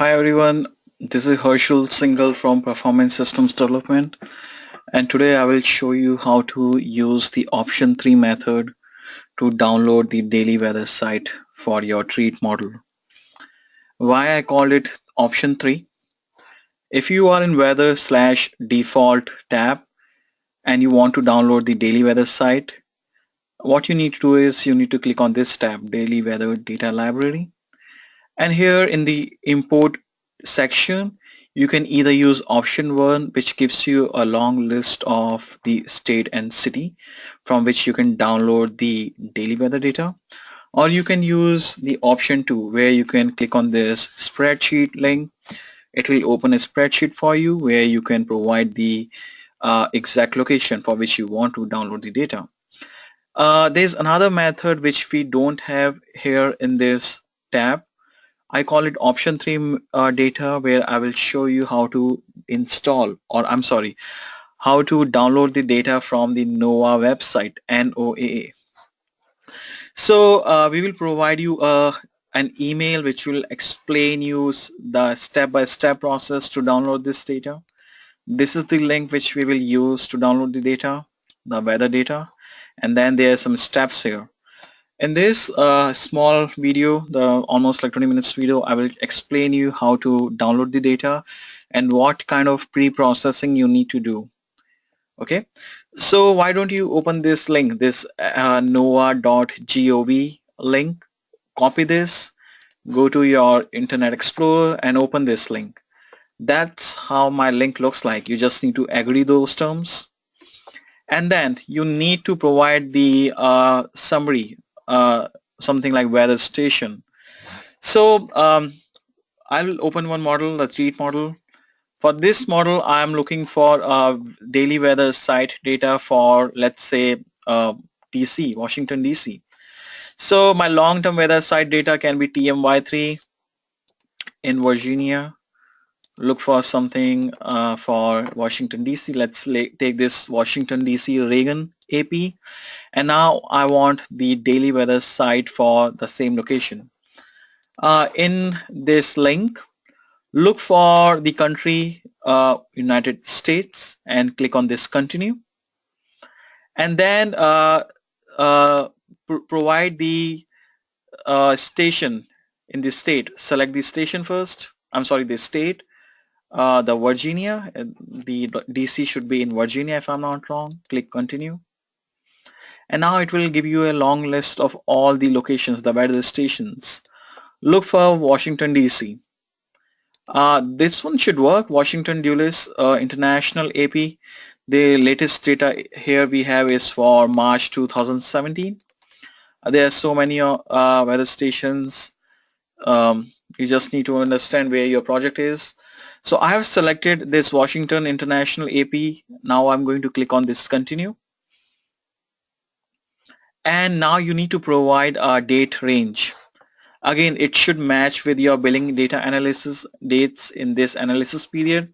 Hi everyone, this is Herschel Singhal from Performance Systems Development, and today I will show you how to use the option 3 method to download the daily weather site for your treat model. Why I called it option 3? If you are in weather slash default tab and you want to download the daily weather site, what you need to do is you need to click on this tab, Daily Weather Data Library. And here in the import section, you can either use option 1, which gives you a long list of the state and city from which you can download the daily weather data, or you can use the option 2, where you can click on this spreadsheet link. It will open a spreadsheet for you where you can provide the exact location for which you want to download the data. There's another method which we don't have here in this tab. I call it option 3 data, where I will show you how to install, or I'm sorry, how to download the data from the NOAA website, NOAA. So we will provide you an email which will explain you the step-by-step process to download this data. This is the link which we will use to download the data, the weather data, and then there are some steps here. In this small video, the almost like 20 minutes video, I will explain you how to download the data and what kind of pre-processing you need to do. Okay, so why don't you open this link, this noaa.gov link, copy this, go to your Internet Explorer and open this link. That's how my link looks like. You just need to agree those terms, and then you need to provide the summary, something like weather station. So I'll open one model, the treat model. For this model, I'm looking for daily weather site data for, let's say, DC, Washington, DC. So my long-term weather site data can be TMY3 in Virginia. Look for something for Washington, DC. Let's take this Washington, DC Reagan AP. And now I want the daily weather site for the same location. In this link, look for the country United States and click on this continue, and then provide the station in the state. Select the station first. I'm sorry, the state, the Virginia. The DC should be in Virginia if I'm not wrong. Click continue. And now it will give you a long list of all the locations, the weather stations. Look for Washington, DC. This one should work. Washington Dulles International AP. The latest data here we have is for March 2017. There are so many weather stations. You just need to understand where your project is. So I have selected this Washington International AP. Now I'm going to click on this continue. And now you need to provide a date range. Again, it should match with your billing data analysis dates in this analysis period.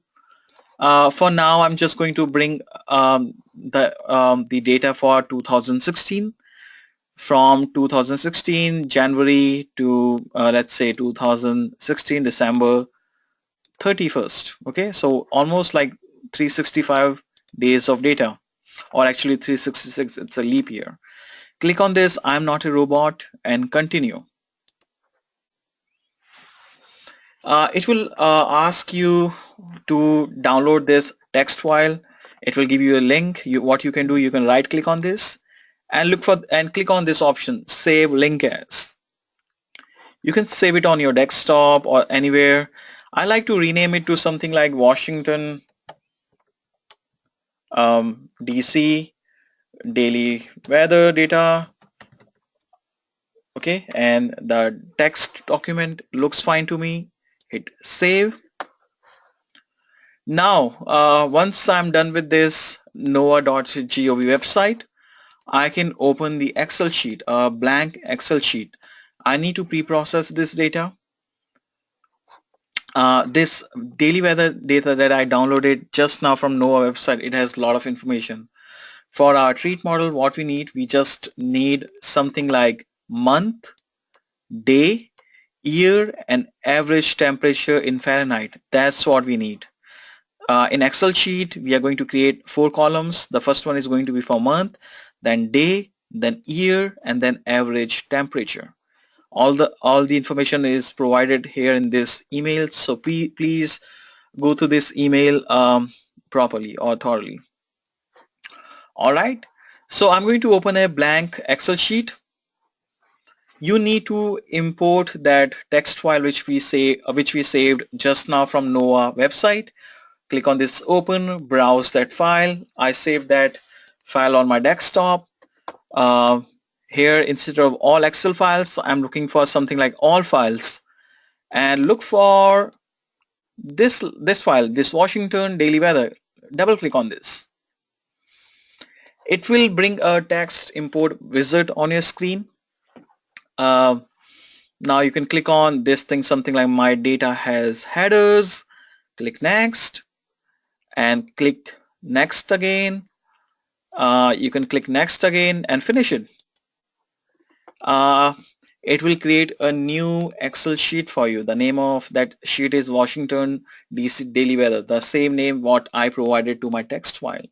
For now, I'm just going to bring the data for 2016, from 2016 January to let's say 2016 December 31st. Okay, so almost like 365 days of data, or actually 366. It's a leap year. Click on this I'm not a robot and continue. It will ask you to download this text file. It will give you a link. What you can do, you can right click on this and look for and click on this option, save link as. You can save it on your desktop or anywhere. I like to rename it to something like Washington DC daily weather data. Okay, and the text document looks fine to me. Hit save. Now, once I'm done with this noaa.gov website, I can open the Excel sheet, a blank Excel sheet. I need to pre-process this data. This daily weather data that I downloaded just now from NOAA website, it has a lot of information. For our treat model, what we just need something like month, day, year, and average temperature in Fahrenheit. That's what we need. In Excel sheet, we are going to create 4 columns. The first one is going to be for month, then day, then year, and then average temperature. All the information is provided here in this email, so please go to this email properly or thoroughly. All right, so I'm going to open a blank Excel sheet. You need to import that text file which we saved just now from NOAA website. Click on this open, browse that file. I saved that file on my desktop. Uh, Here, instead of all Excel files, I'm looking for something like all files, and look for this file, this Washington daily weather. Double click on this. It will bring a text import wizard on your screen. Now you can click on this thing, something like my data has headers. Click next and click next again. You can click next again and finish it. It will create a new Excel sheet for you. The name of that sheet is Washington DC daily weather, the same name what I provided to my text file.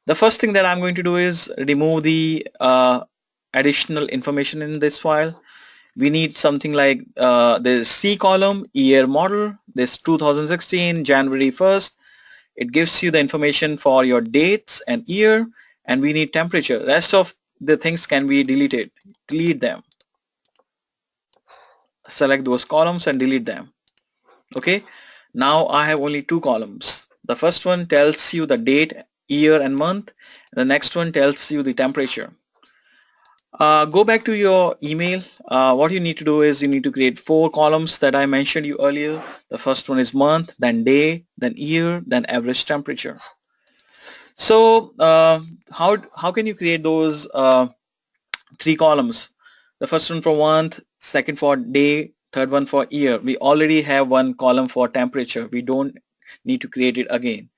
The first thing that I'm going to do is remove the additional information in this file. We need something like this C column, year model, this 2016 January 1st. It gives you the information for your dates and year, and we need temperature. Rest of the things can be deleted. Delete them. Select those columns and delete them. Okay, now I have only 2 columns. The first one tells you the date, year and month. The next one tells you the temperature. Go back to your email. What you need to do is you need to create 4 columns that I mentioned you earlier. The first one is month, then day, then year, then average temperature. So how can you create those 3 columns? The first one for month, second for day, third one for year. We already have 1 column for temperature. We don't need to create it again.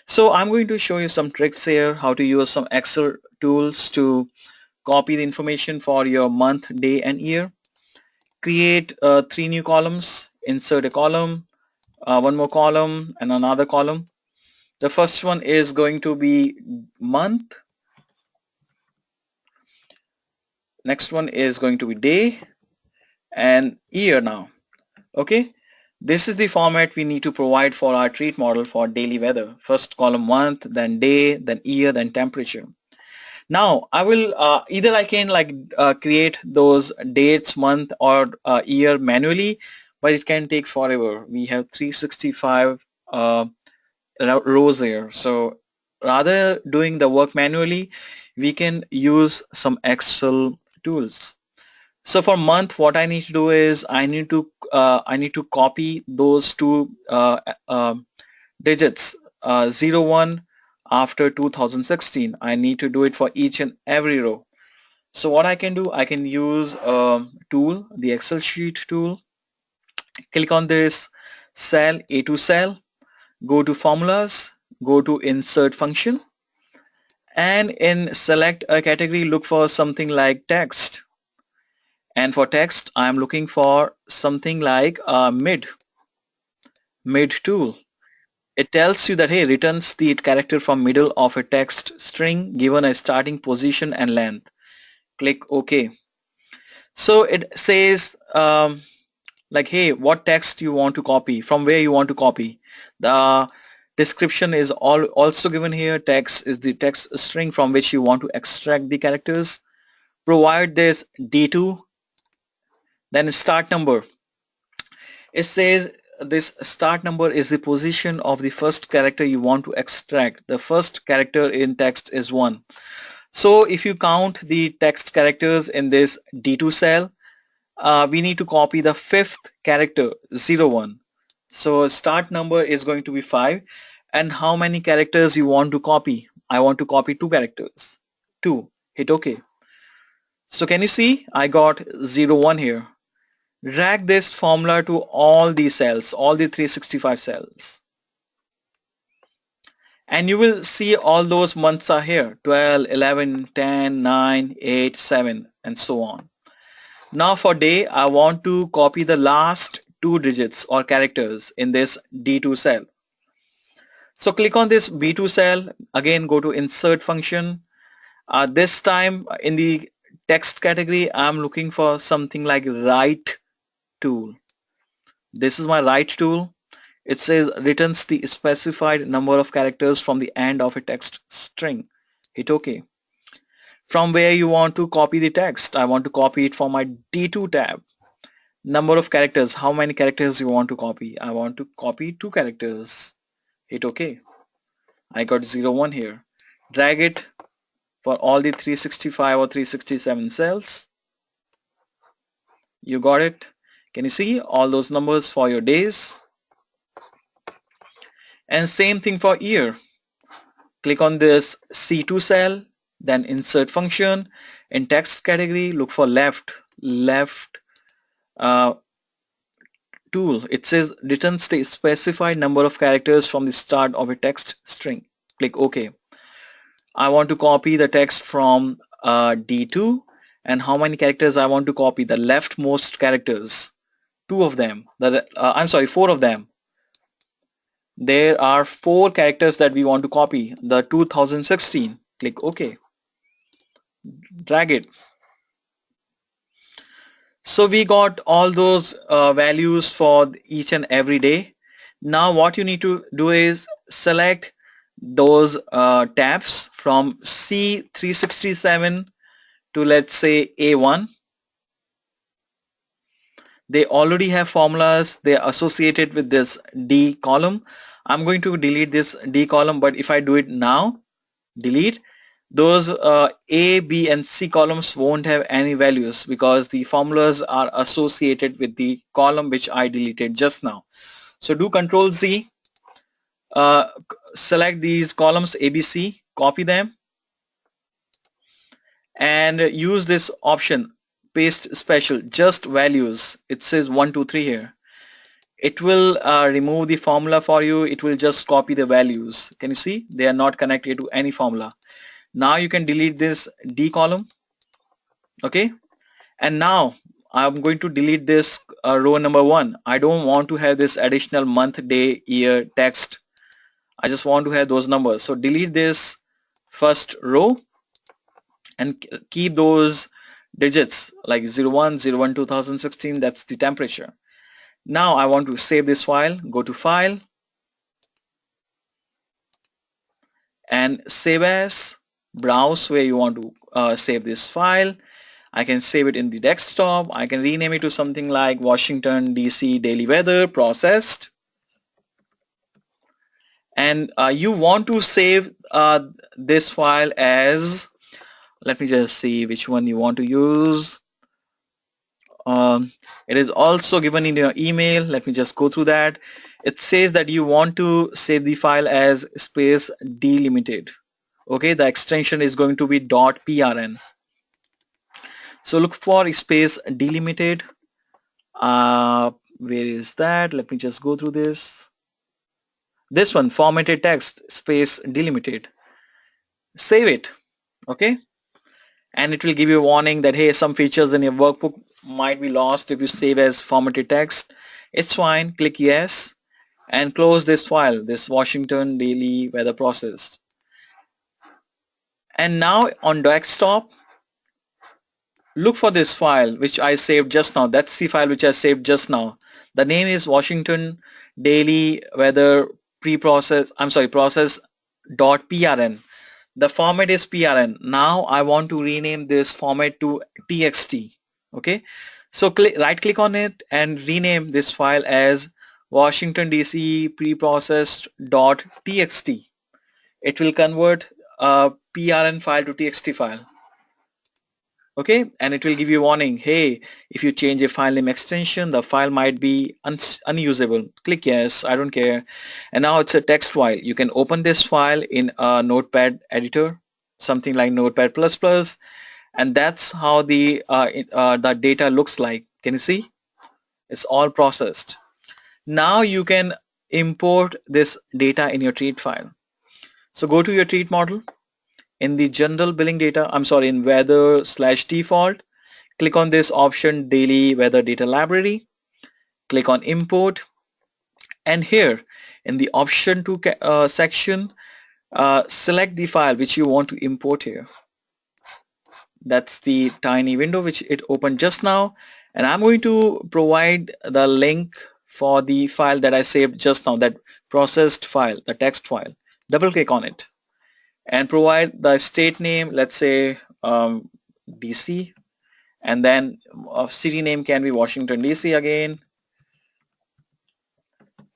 So I'm going to show you some tricks here, how to use some Excel tools to copy the information for your month, day and year. Create 3 new columns, insert a column, 1 more column and another column. The first one is going to be month. Next one is going to be day and year now. Okay, this is the format we need to provide for our treat model for daily weather. First column month, then day, then year, then temperature. Now I will either I can create those dates, month or year manually, but it can take forever. We have 365 rows here, so rather doing the work manually, we can use some Excel tools. So for month, what I need to do is I need to copy those 2 digits, 01 after 2016. I need to do it for each and every row. So what I can do, I can use a tool, the Excel sheet tool. Click on this cell, A2 cell, go to formulas, go to insert function, and in select a category, look for something like text. And for text, I'm looking for something like mid tool. It tells you that, hey, returns the character from middle of a text string given a starting position and length. Click OK. So it says like, hey, what text you want to copy, from where you want to copy. The description is also given here. Text is the text string from which you want to extract the characters. Provide this D2, then start number. It says this start number is the position of the first character you want to extract. The first character in text is 1. So if you count the text characters in this D2 cell, we need to copy the 5th character, 01. So start number is going to be 5. And how many characters you want to copy? I want to copy 2 characters. 2. Hit OK. So can you see I got 01 here. Drag this formula to all these cells, all the 365 cells. And you will see all those months are here, 12, 11, 10, 9, 8, 7, and so on. Now for day, I want to copy the last two digits or characters in this D2 cell. So click on this B2 cell, again go to insert function. This time in the text category, I'm looking for something like write tool. This is my write tool. It says returns the specified number of characters from the end of a text string. Hit OK. From where you want to copy the text, I want to copy it from my D2 tab. Number of characters, how many characters you want to copy? I want to copy 2 characters. Hit OK. I got 01 here. Drag it for all the 365 or 367 cells. You got it. Can you see all those numbers for your days? And same thing for year. Click on this C2 cell, then insert function. In text category, look for left uh, tool. It says returns the specified number of characters from the start of a text string. Click OK. I want to copy the text from D2, and how many characters I want to copy? The leftmost characters, 2 of them. I'm sorry, 4 of them. There are 4 characters that we want to copy. The 2016. Click OK. Drag it. So we got all those values for each and every day. Now what you need to do is select those tabs from C367 to, let's say, A1. They already have formulas. They are associated with this D column. I'm going to delete this D column, but if I do it now, delete, those A, B, and C columns won't have any values because the formulas are associated with the column which I deleted just now. So do Control Z, select these columns A, B, C, copy them, and use this option, paste special, just values. It says 1, 2, 3 here. It will remove the formula for you. It will just copy the values. Can you see? They are not connected to any formula. Now you can delete this D column. Okay. And now I'm going to delete this row number 1. I don't want to have this additional month, day, year text. I just want to have those numbers. So delete this first row and keep those digits like 01, 01, 2016. That's the temperature. Now I want to save this file. Go to File and Save As. Browse where you want to save this file. I can save it in the desktop. I can rename it to something like Washington DC daily weather processed. And you want to save this file as, let me just see which one you want to use. It is also given in your email. Let me just go through that. It says that you want to save the file as space delimited. Okay, the extension is going to be .prn. So look for space delimited. Where is that? Let me just go through this. This one, formatted text, space delimited. Save it. Okay, and it will give you a warning that, hey, some features in your workbook might be lost if you save as formatted text. It's fine. Click yes and close this file, this Washington daily weather process. And now on desktop, look for this file which I saved just now. That's the file which I saved just now. The name is Washington daily weather process.prn. The format is PRN. Now I want to rename this format to TXT. Okay, so right click on it and rename this file as Washington DC preprocessed.txt. It will convert a PRN file to TXT file. Okay, and it will give you a warning, hey, if you change a file name extension, the file might be unusable. Click yes, I don't care. And now it's a text file. You can open this file in a notepad editor, something like Notepad++, and that's how the data looks like. Can you see? It's all processed. Now you can import this data in your treat file. So go to your treat model. In the general billing data, in weather/default, click on this option, daily weather data library, click on import, and here in the option 2 section, select the file which you want to import here. That's the tiny window which it opened just now, and I'm going to provide the link for the file that I saved just now, that processed file, the text file. Double click on it and provide the state name, let's say DC, and then city name can be Washington DC again,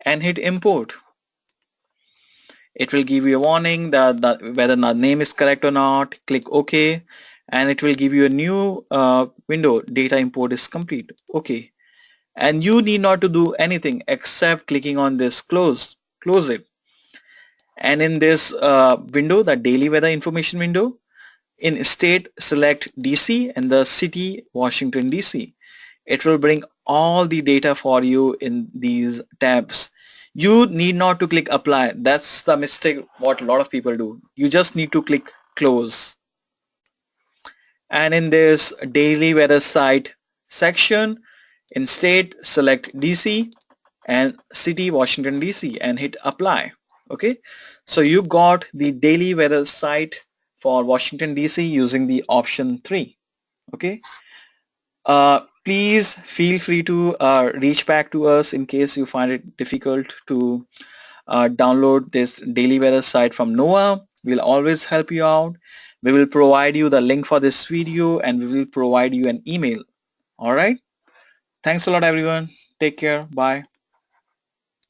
and hit import. It will give you a warning that whether the name is correct or not. Click OK, and it will give you a new window, data import is complete. OK, and you need not to do anything except clicking on this close it, and in this window, the daily weather information window, in state select DC and the city Washington DC. It will bring all the data for you in these tabs. You need not to click apply. That's the mistake what a lot of people do. You just need to click close. And in this daily weather site section, in state select DC and city Washington DC and hit apply. Okay, so you got the daily weather site for Washington DC using the option 3. Okay, please feel free to reach back to us in case you find it difficult to download this daily weather site from NOAA. We'll always help you out. We will provide you the link for this video, and we will provide you an email. All right. Thanks a lot, everyone. Take care. Bye.